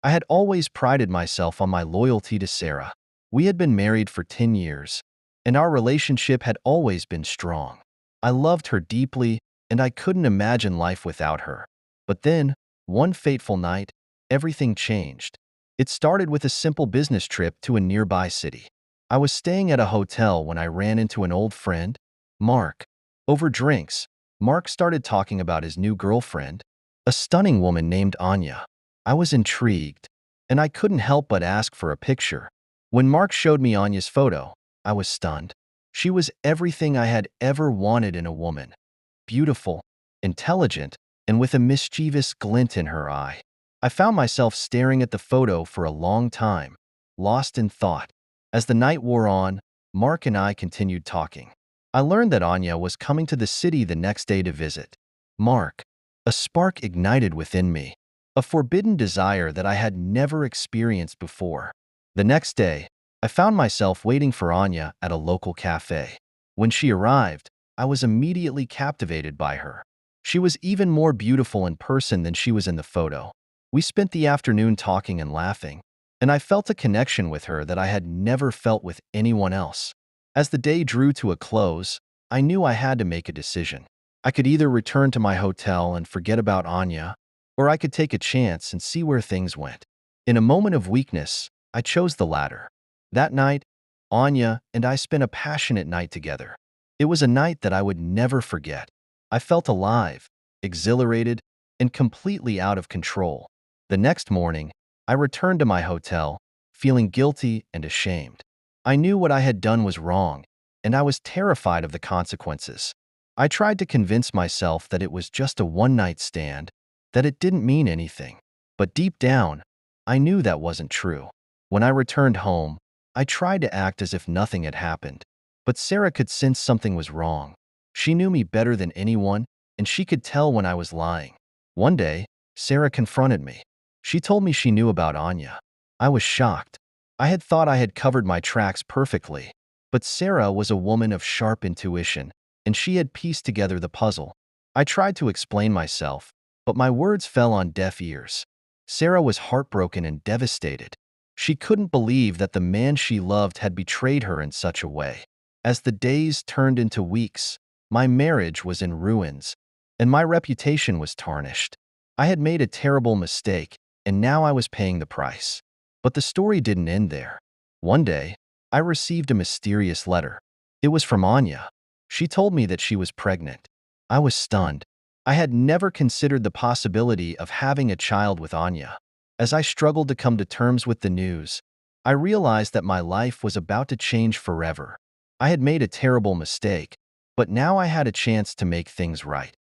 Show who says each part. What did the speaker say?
Speaker 1: I had always prided myself on my loyalty to Sarah. We had been married for 10 years, and our relationship had always been strong. I loved her deeply, and I couldn't imagine life without her. But then, one fateful night, everything changed. It started with a simple business trip to a nearby city. I was staying at a hotel when I ran into an old friend, Mark. Over drinks, Mark started talking about his new girlfriend, a stunning woman named Anya. I was intrigued, and I couldn't help but ask for a picture. When Mark showed me Anya's photo, I was stunned. She was everything I had ever wanted in a woman: beautiful, intelligent, and with a mischievous glint in her eye. I found myself staring at the photo for a long time, lost in thought. As the night wore on, Mark and I continued talking. I learned that Anya was coming to the city the next day to visit. Mark. A spark ignited within me, a forbidden desire that I had never experienced before. The next day, I found myself waiting for Anya at a local cafe. When she arrived, I was immediately captivated by her. She was even more beautiful in person than she was in the photo. We spent the afternoon talking and laughing, and I felt a connection with her that I had never felt with anyone else. As the day drew to a close, I knew I had to make a decision. I could either return to my hotel and forget about Anya, or I could take a chance and see where things went. In a moment of weakness, I chose the latter. That night, Anya and I spent a passionate night together. It was a night that I would never forget. I felt alive, exhilarated, and completely out of control. The next morning, I returned to my hotel, feeling guilty and ashamed. I knew what I had done was wrong, and I was terrified of the consequences. I tried to convince myself that it was just a one-night stand, that it didn't mean anything. But deep down, I knew that wasn't true. When I returned home, I tried to act as if nothing had happened. But Sarah could sense something was wrong. She knew me better than anyone, and she could tell when I was lying. One day, Sarah confronted me. She told me she knew about Anya. I was shocked. I had thought I had covered my tracks perfectly. But Sarah was a woman of sharp intuition, and she had pieced together the puzzle. I tried to explain myself, but my words fell on deaf ears. Sarah was heartbroken and devastated. She couldn't believe that the man she loved had betrayed her in such a way. As the days turned into weeks, my marriage was in ruins, and my reputation was tarnished. I had made a terrible mistake, and now I was paying the price. But the story didn't end there. One day, I received a mysterious letter. It was from Anya. She told me that she was pregnant. I was stunned. I had never considered the possibility of having a child with Anya. As I struggled to come to terms with the news, I realized that my life was about to change forever. I had made a terrible mistake, but now I had a chance to make things right.